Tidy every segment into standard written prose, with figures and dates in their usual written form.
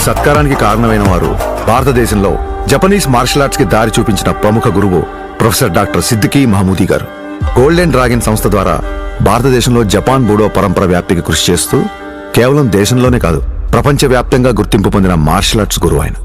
సత్కారానికి కారణమైన వారు భారతదేశంలో జపనీస్ మార్షల్ ఆర్ట్స్ కి దారి చూపించిన ప్రముఖ గురువు ప్రొఫెసర్ డాక్టర్ సిద్దికీ మహమూదీ గారు. గోల్డెన్ డ్రాగన్ సంస్థ ద్వారా భారతదేశంలో జపాన్ బూడో పరంపర వ్యాప్తికి కృషి చేస్తూ కేవలం దేశంలోనే కాదు ప్రపంచవ్యాప్తంగా గుర్తింపు పొందిన మార్షల్ ఆర్ట్స్ గురువు ఆయన.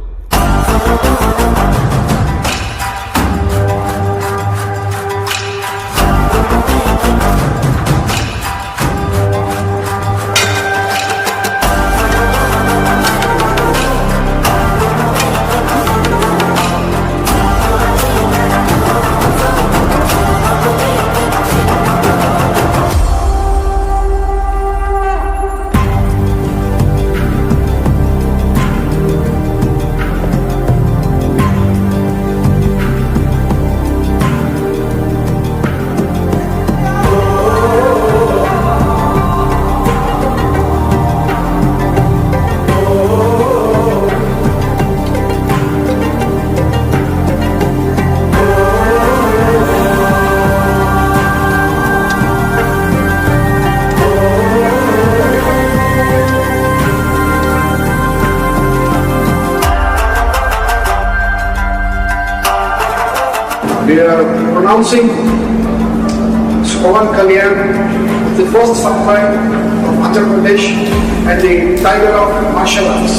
We are pronouncing Pawan Kalyan, the first samurai of Andhra Pradesh and the Tiger of Martial Arts.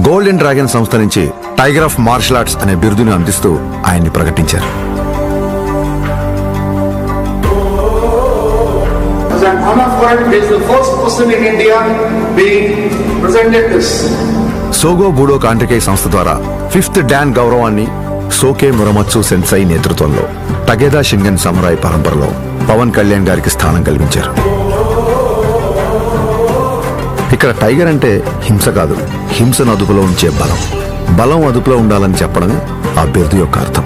Golden dragon సంస్థ నుంచి టైగర్ ఆఫ్ మార్షల్ ఆర్ట్స్ అనే బిరుదును అందిస్తూ ఆయన్ని ప్రకటించారు. As an honor for it, he is the first person in India being presented this. సోగో బూడో కాంట్రికై సంస్థ ద్వారా 5th don గౌరవాన్ని సోకే మురమత్సు సెన్సై నేతృత్వంలో టగేదా షింగన్ సమురాయ్ పరంపరలో పవన్ కళ్యాణ్ గారికి స్థానం కల్పించారు. ఇక్కడ టైగర్ అంటే హింస కాదు, హింసను అదుపులో ఉంచే బలం. బలం అదుపులో ఉండాలని చెప్పడమే ఆ బిరుదు యొక్క అర్థం.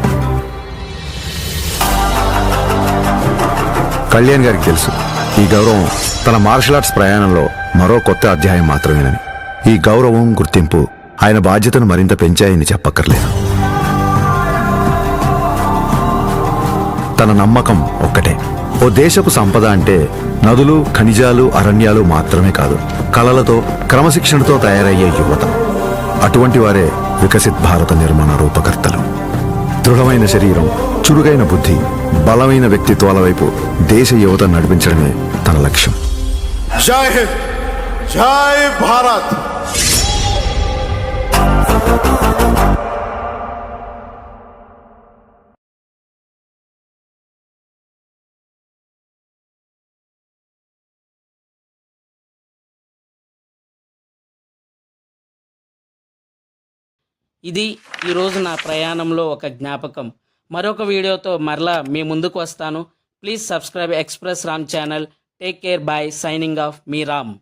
కళ్యాణ్ గారికి తెలుసు ఈ గౌరవం తన మార్షల్ ఆర్ట్స్ ప్రయాణంలో మరో కొత్త అధ్యాయం మాత్రమేనని. ఈ గౌరవం, గుర్తింపు ఆయన బాధ్యతను మరింత పెంచాయని చెప్పక్కర్లేదు. తన నమ్మకం ఒక్కటే, ఓ దేశపు సంపద అంటే నదులు, ఖనిజాలు, అరణ్యాలు మాత్రమే కాదు, కళలతో, క్రమశిక్షణతో తయారయ్యే యువత. అటువంటి వారే వికసిత్ భారత నిర్మాణ రూపకర్తలు. దృఢమైన శరీరం, చురుగైన బుద్ధి, బలమైన వ్యక్తిత్వాల వైపు దేశ యువత నడిపించడమే తన లక్ష్యం. జై హింద్, జై భారత్. ఇది ఈరోజు నా ప్రయాణంలో ఒక జ్ఞాపకం. మరొక వీడియోతో మరలా మీ ముందుకు వస్తాను. Please subscribe express Ram channel. Take care. Bye. Signing off మీ రామ్.